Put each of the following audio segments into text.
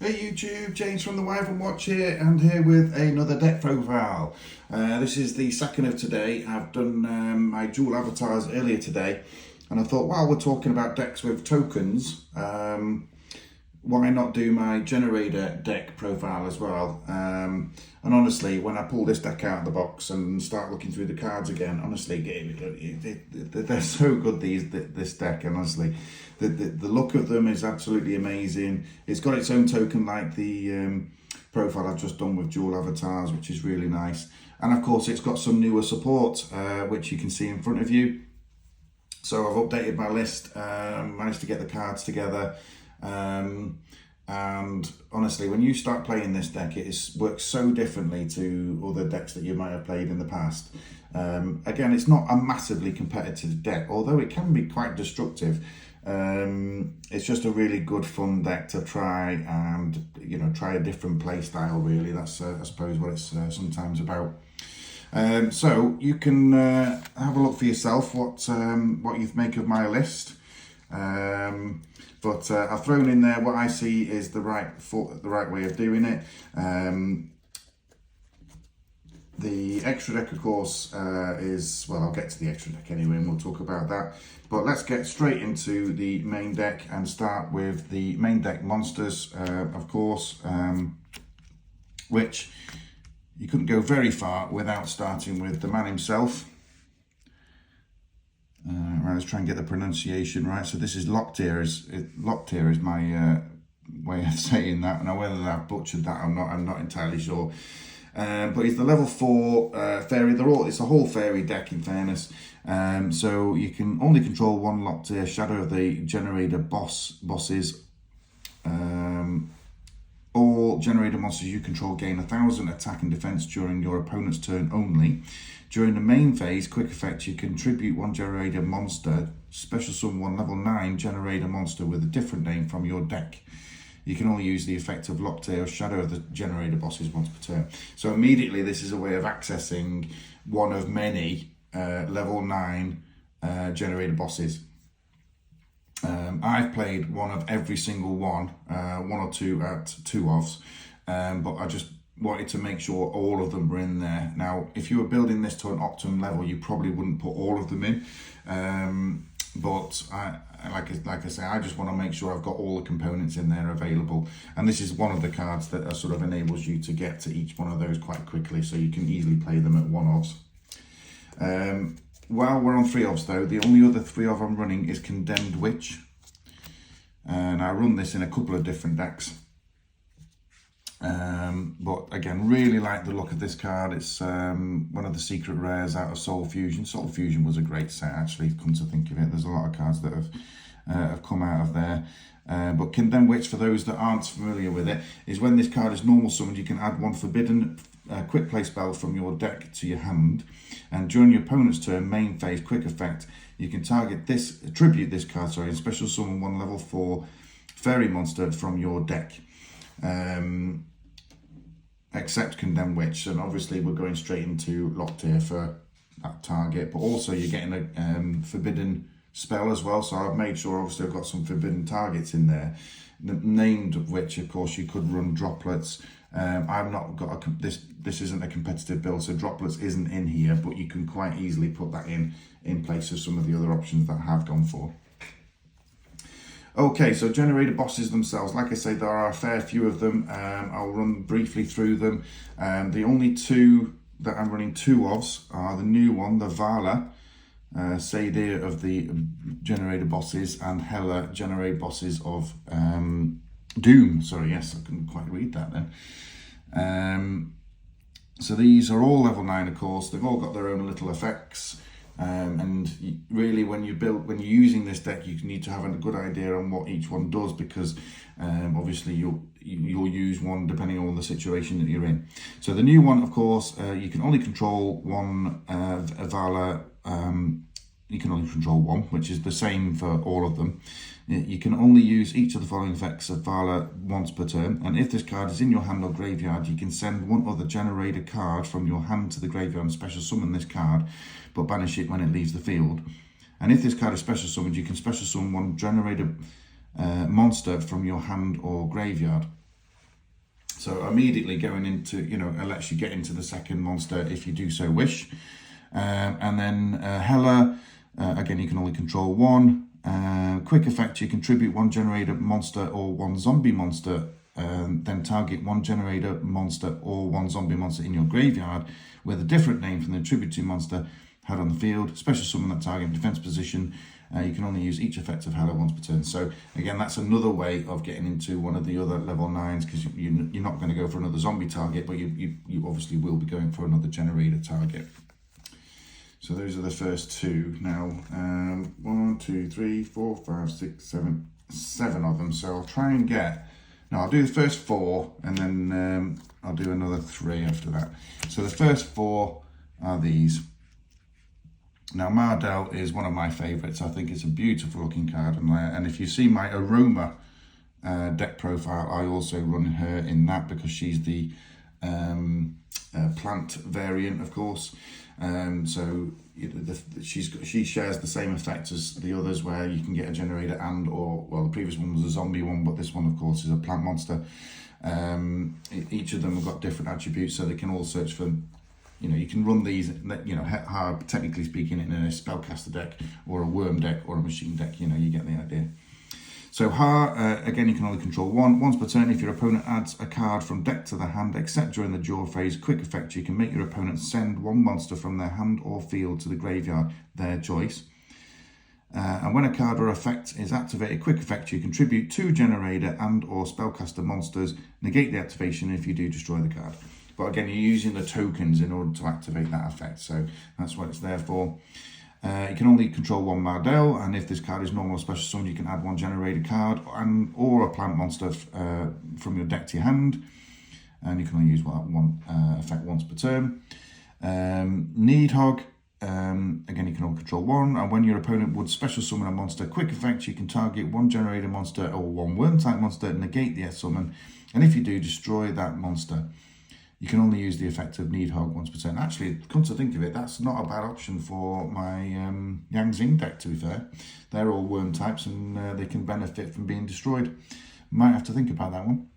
Hey YouTube, James from the Wyvern Watch here, and here with another deck profile. This is the second of today. I've done my dual avatars earlier today, and I thought while we're talking about decks with tokens, why not do my Generaider deck profile as well? And honestly, when I pull this deck out of the box and start looking through the cards again, honestly, they're so good, this deck, and honestly, the look of them is absolutely amazing. It's got its own token like the profile I've just done with dual avatars, which is really nice. And of course, it's got some newer support, which you can see in front of you. So I've updated my list, managed to get the cards together. And honestly, when you start playing this deck, works so differently to other decks that you might have played in the past. Again, it's not a massively competitive deck, although it can be quite destructive. It's just a really good fun deck to try and, try a different play style, really. That's, I suppose, what it's sometimes about. So you can have a look for yourself what you make of my list. But I've thrown in there what I see is the right way of doing it. The extra deck, of course, is, well, I'll get to the extra deck anyway, and we'll talk about that. But let's get straight into the main deck and start with the main deck monsters, of course, which you couldn't go very far without starting with the man himself. Right, let's try and get the pronunciation right. So this is Loctir is my way of saying that. Now whether I've butchered that or not, I'm not entirely sure. But he's the level 4 fairy. It's a whole fairy deck, in fairness. So you can only control one Loctir, Shadow of the Generaider bosses. All Generaider monsters you control gain 1,000 attack and defense during your opponent's turn only. During the main phase, quick effect, you contribute one Generaider monster, special summon one level 9 Generaider monster with a different name from your deck. You can only use the effect of Loctir or Shadow of the Generator bosses once per turn. So immediately this is a way of accessing one of many level 9 Generator bosses. I've played one of every single one or two at 2-ofs, but I just wanted to make sure all of them were in there. Now, if you were building this to an optimum level, you probably wouldn't put all of them in. But like I say, I just want to make sure I've got all the components in there available. And this is one of the cards that sort of enables you to get to each one of those quite quickly, so you can easily play them at 1-ofs. While we're on 3-ofs though, the only other 3-off I'm running is Condemned Witch. And I run this in a couple of different decks. But again, really like the look of this card. It's one of the secret rares out of Soul Fusion. Soul Fusion was a great set, actually, come to think of it. There's a lot of cards that have come out of there. But Condemned Witch, for those that aren't familiar with it, is when this card is normal summoned, you can add one forbidden quick play spell from your deck to your hand. And during your opponent's turn, main phase, quick effect, you can attribute this card, and special summon one level 4 fairy monster from your deck. Except Condemned Witch, and obviously we're going straight into Loctir for that target, but also you're getting a forbidden spell as well, so I've made sure obviously I've got some forbidden targets in there, named of which of course you could run droplets. I've not got this isn't a competitive build, so droplets isn't in here, but you can quite easily put that in place of some of the other options that I have gone for. Okay, so Generator bosses themselves, like I say, there are a fair few of them. I'll run briefly through them. The only two that I'm running 2-ofs are the new one, the Vala, Sadir of the Generator bosses, and Hela, Generator bosses of Doom. Sorry, yes, I couldn't quite read that then. So these are all level 9, of course. They've all got their own little effects. And really, when you're using this deck, you need to have a good idea on what each one does, because obviously you'll use one depending on the situation that you're in. So the new one, of course, you can only control one Vala. You can only control one, which is the same for all of them. You can only use each of the following effects of Vala once per turn, and if this card is in your hand or graveyard, you can send one other Generator card from your hand to the graveyard and special summon this card, but banish it when it leaves the field. And if this card is special summoned, you can special summon one Generator monster from your hand or graveyard. So immediately going into, you know, it lets you get into the second monster if you do so wish. And then Hela, again, you can only control one. Quick effect, you contribute one generator monster or one zombie monster, then target one generator monster or one zombie monster in your graveyard with a different name from the attributed monster had on the field. Special summon that target in defense position. You can only use each effect of Hela once per turn. So again, that's another way of getting into one of the other level 9s, because you're not going to go for another zombie target, but you obviously will be going for another generator target. So those are the first two. Now, 1, 2, 3, 4, 5, 6, 7, 7 of them. So I'll try and get, no, I'll do the first 4 and then I'll do another 3 after that. So the first 4 are these. Now, Mardell is one of my favourites. I think it's a beautiful looking card. And if you see my Aroma deck profile, I also run her in that because she's the plant variant, of course. So she shares the same effect as the others, where you can get a generator and or, well, the previous one was a zombie one, but this one, of course, is a plant monster. Each of them have got different attributes, so they can all search for, you know, you can run these, you know, technically speaking, in a spellcaster deck or a worm deck or a machine deck. You know, you get the idea. So again, you can only control one. Once per turn, if your opponent adds a card from deck to the hand, except during the draw phase, quick effect, you can make your opponent send one monster from their hand or field to the graveyard, their choice. And when a card or effect is activated, quick effect, you contribute 2 generator and or spellcaster monsters, negate the activation if you do destroy the card. But again, you're using the tokens in order to activate that effect, so that's what it's there for. You can only control one Mardell, and if this card is normal or special summon, you can add 1 generator card or a plant monster from your deck to your hand, and you can only use one effect once per turn. Needhog, again, you can only control 1, and when your opponent would special summon a monster, quick effect, you can target 1 generator monster or 1 worm type monster, negate the summon, and if you do, destroy that monster. You can only use the effect of Needhog once per turn. Actually, come to think of it, that's not a bad option for my Yang Zing deck, to be fair. They're all worm types and they can benefit from being destroyed. Might have to think about that one.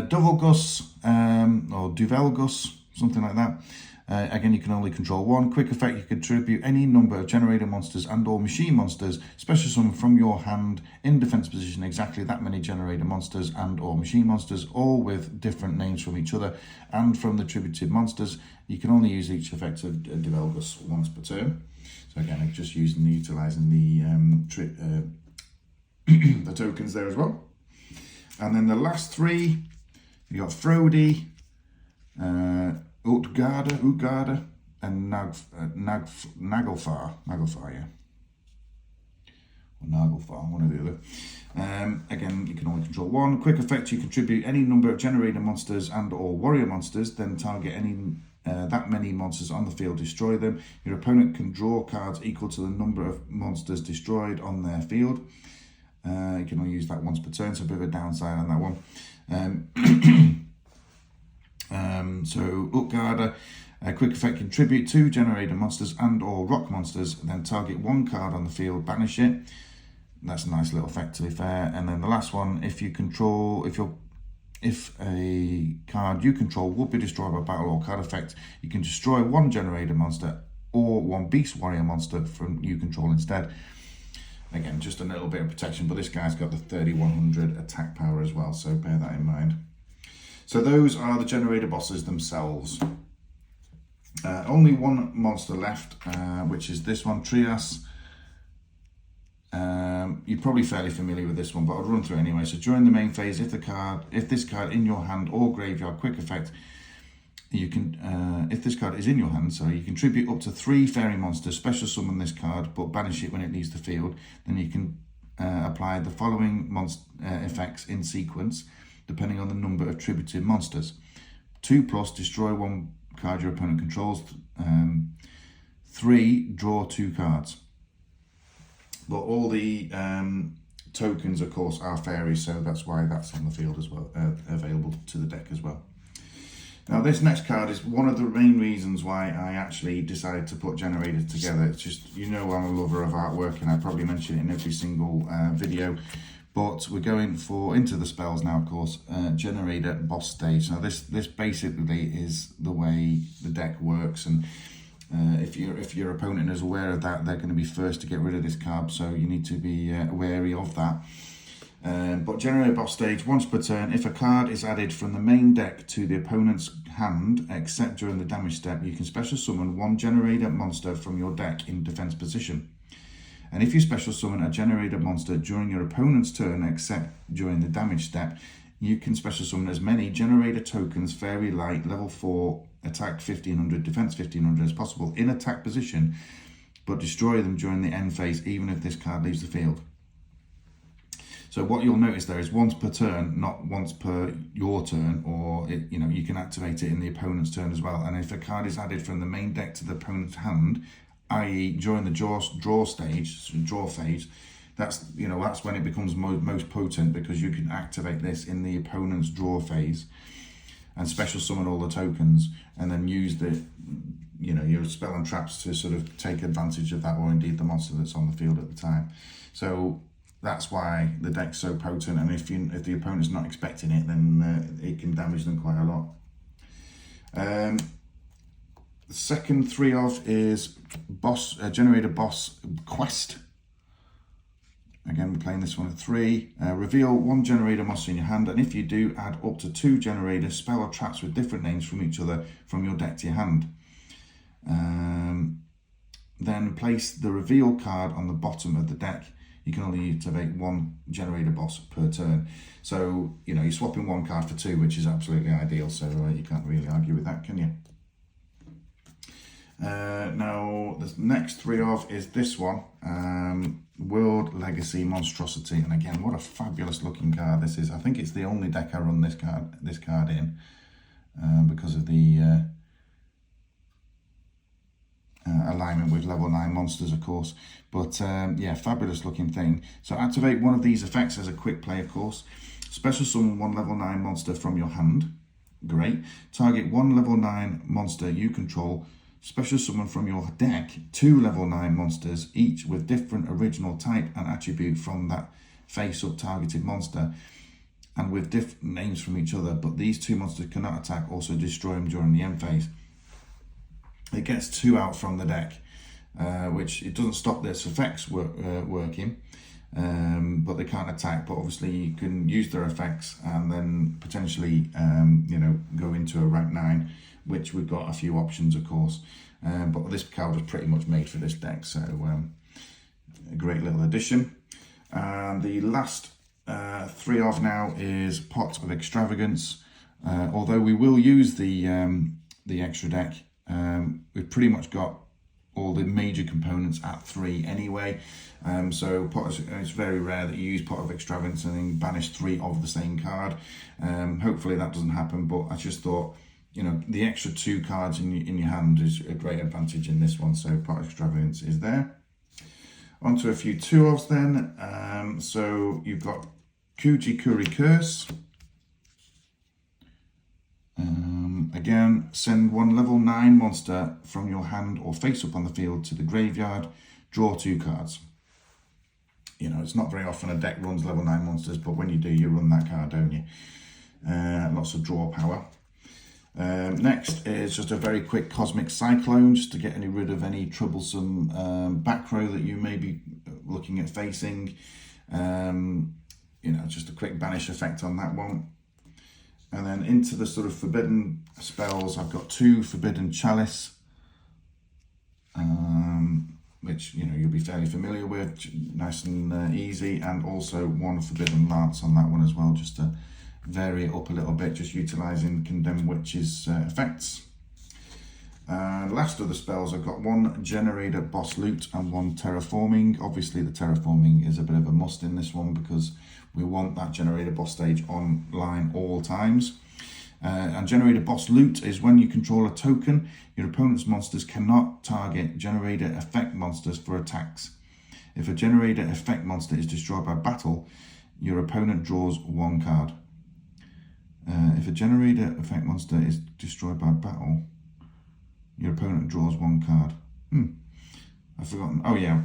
Dovelgus or Duvelgus, something like that. Again, you can only control 1. Quick effect, you contribute any number of generator monsters and or machine monsters, special summon from your hand in defense position exactly that many generator monsters and or machine monsters, all with different names from each other and from the attributed monsters. You can only use each effect of Duvelgus once per turn. So again, I'm just utilising the the tokens there as well. And then the last 3, you got Frody, Utgarda, and Naglfar, yeah. Or Naglfar, one or the other. Again, you can only control 1. Quick effect, you contribute any number of generator monsters and or warrior monsters, then target any that many monsters on the field, destroy them. Your opponent can draw cards equal to the number of monsters destroyed on their field. You can only use that once per turn, so a bit of a downside on that one. So Utgarda, quick effect, contribute 2 generator monsters and or rock monsters, then target 1 card on the field, banish it. That's a nice little effect, to be fair. And then the last one, if a card you control would be destroyed by battle or card effect, you can destroy 1 generator monster or 1 beast warrior monster from you control instead. Again, just a little bit of protection, but this guy's got the 3100 attack power as well, so bear that in mind. So those are the generator bosses themselves. Only one monster left, which is this one, Trias. You're probably fairly familiar with this one, but I'll run through it anyway. So during the main phase, if this card in your hand or graveyard, quick effect, you can, if this card is in your hand, so you contribute up to 3 fairy monsters, special summon this card, but banish it when it leaves the field. Then you can apply the following effects in sequence, depending on the number of attributed monsters. 2+, destroy 1 card your opponent controls. 3, draw 2 cards. But all the tokens, of course, are fairies, so that's why that's on the field as well, available to the deck as well. Now, this next card is one of the main reasons why I actually decided to put Generaider together. It's just, you know, I'm a lover of artwork, and I probably mention it in every single video. But we're going into the spells now, of course. Generaider boss stage. Now this basically is the way the deck works, and if your opponent is aware of that, they're going to be first to get rid of this card. So you need to be wary of that. But Generator boss stage, once per turn, if a card is added from the main deck to the opponent's hand, except during the damage step, you can special summon one Generator monster from your deck in defense position. And if you special summon a Generator monster during your opponent's turn, except during the damage step, you can special summon as many Generator tokens, Fairy Light, level 4, attack 1500, defense 1500 as possible in attack position, but destroy them during the end phase, even if this card leaves the field. So what you'll notice there is once per turn, not once per your turn, or you can activate it in the opponent's turn as well. And if a card is added from the main deck to the opponent's hand, i.e. during the draw phase, that's when it becomes most potent, because you can activate this in the opponent's draw phase and special summon all the tokens, and then use your spell and traps to sort of take advantage of that, or indeed the monster that's on the field at the time. So that's why the deck's so potent, and if the opponent's not expecting it, then it can damage them quite a lot. The second 3 of is Generator boss quest. Again, we're playing this one at 3. Reveal one Generator monster in your hand, and if you do, add up to 2 Generator spell or traps with different names from each other from your deck to your hand. Then place the reveal card on the bottom of the deck. You can only activate one Generator boss per turn. So, you're swapping one card for 2, which is absolutely ideal. So you can't really argue with that, can you? Now, the next 3 of is this one, World Legacy Monstrosity. And again, what a fabulous looking card this is. I think it's the only deck I run this card in, because of the alignment with level 9 monsters, of course. But yeah, fabulous looking thing. So activate one of these effects as a quick play, of course. Special summon one level 9 monster from your hand. Great. Target one level 9 monster you control. Special summon from your deck 2 level 9 monsters, each with different original type and attribute from that face-up targeted monster, and with different names from each other, but these 2 monsters cannot attack, also destroy them during the end phase. It gets 2 out from the deck, which it doesn't stop this effects working, but they can't attack. But obviously you can use their effects and then potentially go into a rank 9, which we've got a few options, of course. But this card was pretty much made for this deck, so a great little addition. And the last 3 of now is Pot of Extravagance. Although we will use the extra deck, we've pretty much got all the major components at 3 anyway. So it's very rare that you use Pot of Extravagance and then banish 3 of the same card. Hopefully that doesn't happen, but I just thought, the extra 2 cards in your hand is a great advantage in this one. So Pot of Extravagance is there. On to a few 2-ofs then. So you've got Kujikuri Curse. Again, send one level 9 monster from your hand or face up on the field to the graveyard. Draw 2 cards. It's not very often a deck runs level 9 monsters, but when you do, you run that card, don't you? Lots of draw power. Next is just a very quick Cosmic Cyclone, just to get rid of any troublesome back row that you may be looking at facing. Just a quick banish effect on that one. And then into the sort of forbidden spells, I've got 2 Forbidden Chalice, which you'll be fairly familiar with, nice and easy, and also 1 Forbidden Lance on that one as well, just to vary it up a little bit, just utilising Condemned Witch's effects. Last of the spells, I've got 1 Generator Boss Loot and 1 Terraforming. Obviously the Terraforming is a bit of a must in this one, because we want that Generator Boss stage online all times. And Generator Boss Loot is when you control a token, your opponent's monsters cannot target Generator Effect monsters for attacks. If a Generator Effect monster is destroyed by battle, your opponent draws 1 card. If a Generator Effect monster is destroyed by battle, your opponent draws 1 card. I've forgotten. Oh yeah,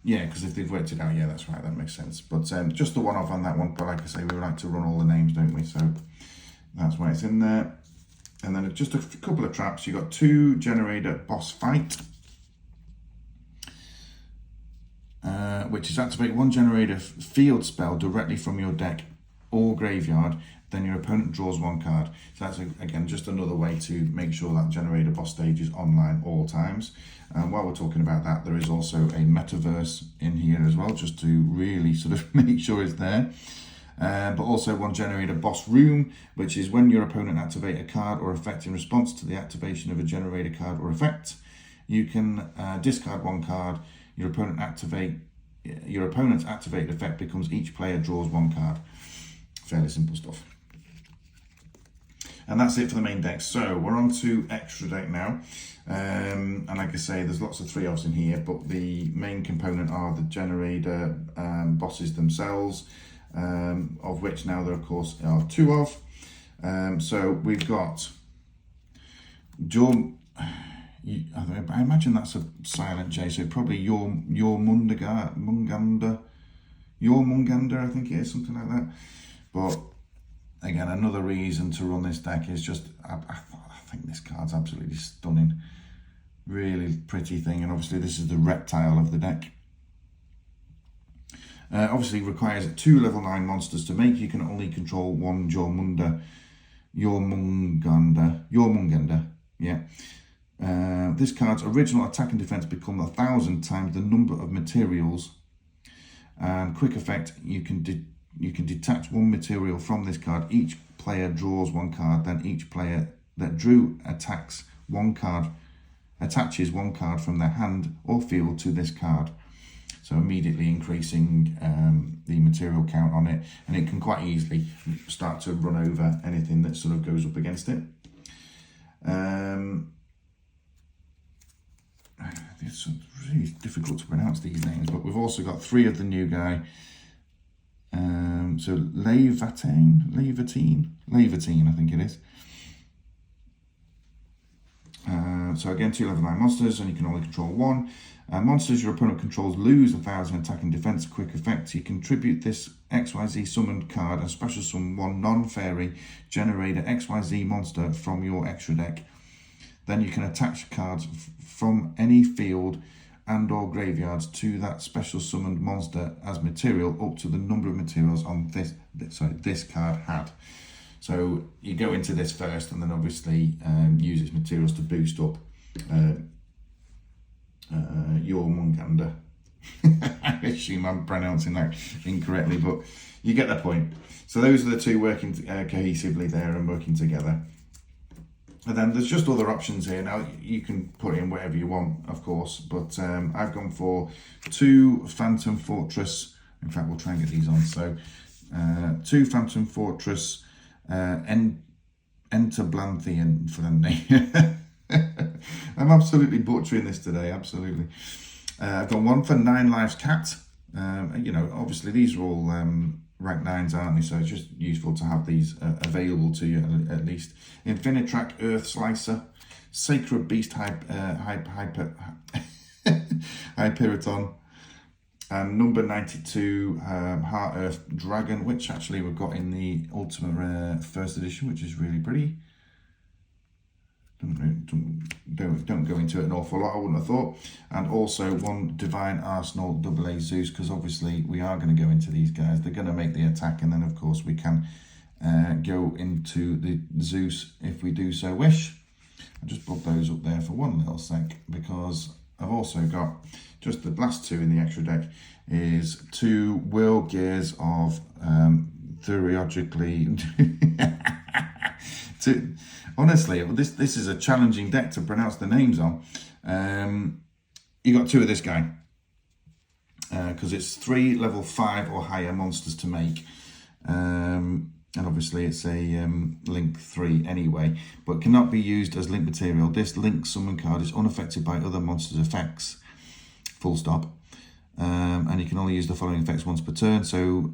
Yeah, because if they've worked it out, yeah, that's right, that makes sense. But just the one off on that one, but like I say, we like to run all the names, don't we? So that's why it's in there. And then just a couple of traps. You've got 2 Generaider Boss Fight, which is activate 1 Generaider field spell directly from your deck or graveyard, then your opponent draws 1 card. So that's, again, just another way to make sure that Generaider boss stage is online all times. While we're talking about that, there is also a metaverse in here as well, just to really sort of make sure it's there. But also 1 Generaider boss room, which is when your opponent activate a card or effect in response to the activation of a Generaider card or effect, you can discard 1 card. Your opponent's activated effect becomes each player draws 1 card. Fairly simple stuff. And that's it for the main deck. So we're on to extra deck now. And like I say, there's lots of 3-offs in here, but the main component are the Generaider bosses themselves, of which now there, of course, are 2 of. So we've got I imagine that's a silent J, so probably your Munganda, I think it is, something like that. But again, another reason to run this deck is just, I think this card's absolutely stunning. Really pretty thing, and obviously this is the reptile of the deck. Obviously requires 2 level 9 monsters to make. You can only control 1 Jormungandr, yeah. This card's original attack and defense become 1,000 times the number of materials. And quick effect, you can detach 1 material from this card. Each player draws 1 card, then each player that drew attaches 1 card from their hand or field to this card. So immediately increasing the material count on it, and it can quite easily start to run over anything that sort of goes up against it. It's really difficult to pronounce these names, but we've also got 3 of the new guy. So Levatine, I think it is. So again, 2 level 9 monsters, and you can only control 1. Monsters your opponent controls lose 1,000 attack and defense. Quick effect, you contribute this XYZ summoned card and special summon 1 non-fairy Generaider XYZ monster from your extra deck. Then you can attach cards from any field and or graveyards to that special summoned monster as material up to the number of materials on this card had. So you go into this first, and then obviously use its materials to boost up your Munganda. I assume I'm pronouncing that incorrectly, but you get the point. So those are the 2 working cohesively there and working together. And then there's just other options here. Now you can put in whatever you want, of course, but I've gone for 2 Phantom Fortress. In fact, we'll try and get these on. So 2 Phantom Fortress Enterblanthean for the name. I'm absolutely butchering this today, absolutely. I've got 1 for 9 Lives Cat. You know, obviously these are all rank 9s, aren't they? So it's just useful to have these available to you at least. Infinitrack Earth Slicer, Sacred Beast Hyperiton, and number 92 Heart Earth Dragon, which actually we've got in the Ultimate Rare First Edition, which is really pretty. Don't go into it an awful lot, I wouldn't have thought. And also 1 Divine Arsenal AA Zeus, because obviously we are going to go into these guys. They're going to make the attack, and then of course we can go into the Zeus if we do so wish. I'll just put those up there for 1 little sec, because I've also got just the last 2 in the extra deck is 2 World Gears of theologically. Honestly, this is a challenging deck to pronounce the names on. You got 2 of this guy, because it's 3 level 5 or higher monsters to make, and obviously it's a link 3 anyway, but cannot be used as link material. This link summon card is unaffected by other monsters' effects, full stop. And you can only use the following effects once per turn. So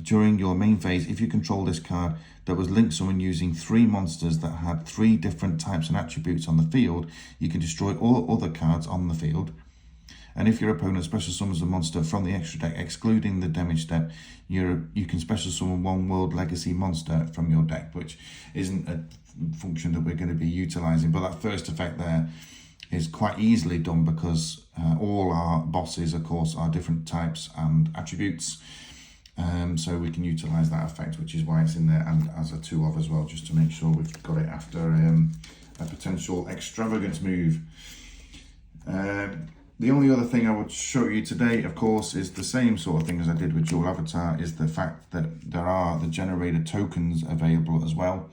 during your main phase, if you control this card that was linked summon using 3 monsters that had 3 different types and attributes on the field, you can destroy all other cards on the field. And if your opponent special summons a monster from the extra deck, excluding the damage step, you can special summon one World Legacy monster from your deck, which isn't a function that we're going to be utilising. But that first effect there is quite easily done because all our bosses, of course, are different types and attributes. So we can utilise that effect, which is why it's in there, and as a 2-of as well, just to make sure we've got it after a potential extravagant move. The only other thing I would show you today, of course, is the same sort of thing as I did with Dual Avatar, is the fact that there are the Generaider tokens available as well.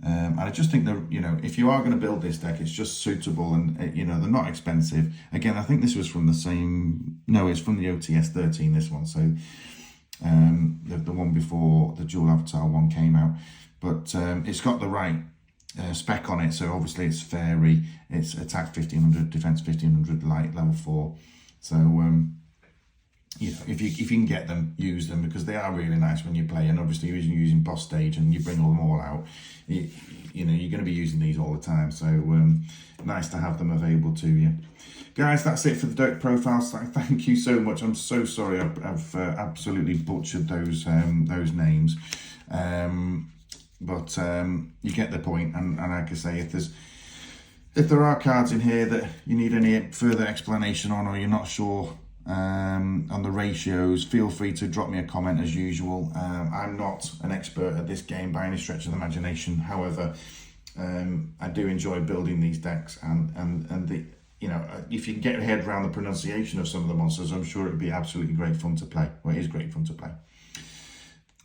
And I just think that, you know, if you are going to build this deck, it's just suitable, and, you know, they're not expensive. Again, I think this was from the same, no, it's from the OTS 13, this one. So the one before the Dual Avatar one came out. But it's got the right spec on it, so obviously it's fairy, it's attack 1500, defense 1500, light, level 4. So you know, if you can get them, use them, because they are really nice when you play. And obviously, if you're using boss stage and you bring them all out, you know, you're going to be using these all the time. So nice to have them available to you. Guys, that's it for the deck profiles. Thank you so much. I'm so sorry I've absolutely butchered those names. But you get the point, and like I say, if there are cards in here that you need any further explanation on, or you're not sure on the ratios, feel free to drop me a comment as usual. I'm not an expert at this game by any stretch of the imagination. However, I do enjoy building these decks, and the, you know, if you can get your head around the pronunciation of some of the monsters, I'm sure it would be absolutely great fun to play. Well, it is great fun to play.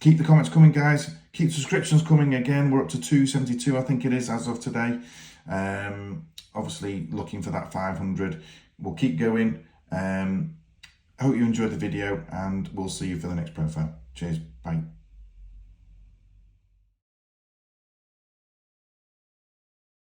Keep the comments coming, guys. Keep subscriptions coming. Again, we're up to 272, I think it is, as of today. Obviously, looking for that 500. We'll keep going. I hope you enjoyed the video, and we'll see you for the next profile. Cheers. Bye.